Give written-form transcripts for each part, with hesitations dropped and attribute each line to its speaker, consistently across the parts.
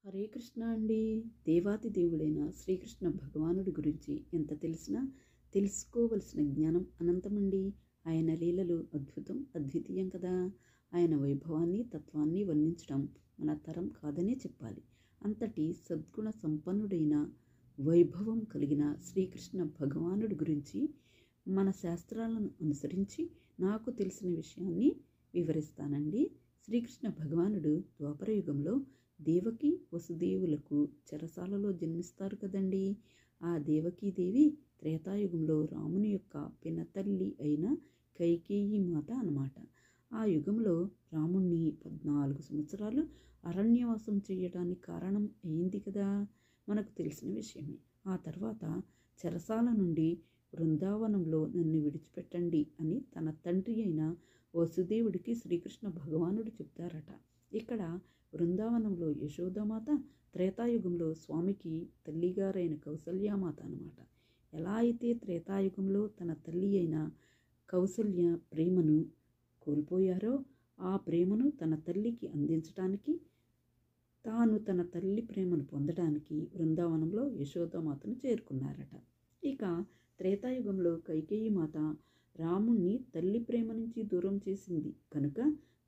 Speaker 1: హరే కృష్ణ అండి. దేవాతి దేవుడైన శ్రీకృష్ణ భగవానుడి గురించి ఎంత తెలిసినా తెలుసుకోవలసిన జ్ఞానం అనంతమండి. ఆయన లీలలు అద్భుతం, అద్వితీయం కదా. ఆయన వైభవాన్ని, తత్వాన్ని వర్ణించడం మన తరం కాదనే చెప్పాలి. అంతటి సద్గుణ సంపన్నుడైన, వైభవం కలిగిన శ్రీకృష్ణ భగవానుడి గురించి మన శాస్త్రాలను అనుసరించి నాకు తెలిసిన విషయాన్ని వివరిస్తానండి. శ్రీకృష్ణ భగవానుడు ద్వాపరయుగంలో దేవకి వసుదేవులకు చెరసాలలో జన్మిస్తారు కదండి. ఆ దేవకీదేవి త్రేతాయుగంలో రాముని యొక్క పినతల్లి అయిన కైకేయి మాత అన్నమాట. ఆ యుగంలో రాముణ్ణి 14 సంవత్సరాలు అరణ్యవాసం చేయడానికి కారణం అయింది కదా, మనకు తెలిసిన విషయమే. ఆ తర్వాత చెరసాల నుండి బృందావనంలో నన్ను విడిచిపెట్టండి అని తన తండ్రి అయిన వసుదేవుడికి శ్రీకృష్ణ భగవానుడు చెప్తారట. ఇక్కడ బృందావనంలో యశోదామాత, త్రేతాయుగంలో స్వామికి తల్లిగారైన కౌసల్యామాత అన్నమాట. ఎలా అయితే త్రేతాయుగంలో తన తల్లి అయిన కౌసల్య ప్రేమను కోల్పోయారో, ఆ ప్రేమను తన తల్లికి అందించడానికి, తాను తన తల్లి ప్రేమను పొందడానికి బృందావనంలో యశోదామాతను చేరుకున్నారట. ఇక త్రేతాయుగంలో కైకేయి మాత రాముణ్ణి తల్లి ప్రేమ నుంచి దూరం చేసింది కనుక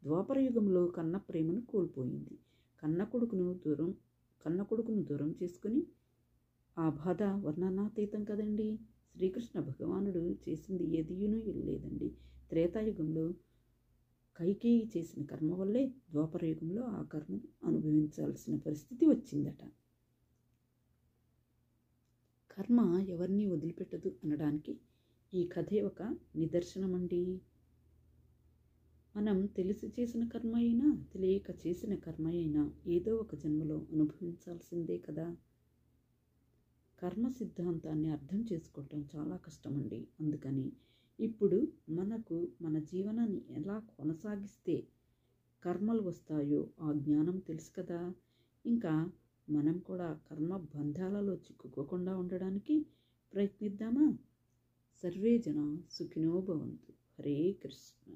Speaker 1: ద్వాపరయుగంలో కన్న ప్రేమను కోల్పోయింది. కన్న కొడుకును దూరం చేసుకుని ఆ బాధ వర్ణనాతీతం కదండి. శ్రీకృష్ణ భగవానుడు చేసింది ఏదీనూ లేదండి. త్రేతాయుగంలో కైకేయి చేసిన కర్మ వల్లే ద్వాపరయుగంలో ఆ కర్మను అనుభవించాల్సిన పరిస్థితి వచ్చిందట. కర్మ ఎవరిని వదిలిపెట్టదు అనడానికి ఈ కథే ఒక నిదర్శనమండి. మనం తెలిసి చేసిన కర్మ అయినా, తెలియక చేసిన కర్మ అయినా ఏదో ఒక జన్మలో అనుభవించాల్సిందే కదా. కర్మ సిద్ధాంతాన్ని అర్థం చేసుకోవటం చాలా కష్టమండి. అందుకని ఇప్పుడు మనకు మన జీవనాన్ని ఎలా కొనసాగిస్తే కర్మలు వస్తాయో ఆ జ్ఞానం తెలుసు కదా. ఇంకా మనం కూడా కర్మ బంధాలలో చిక్కుకోకుండా ఉండడానికి ప్రయత్నిద్దామా? సర్వే జన సుఖినో భవంతు. హరే కృష్ణ.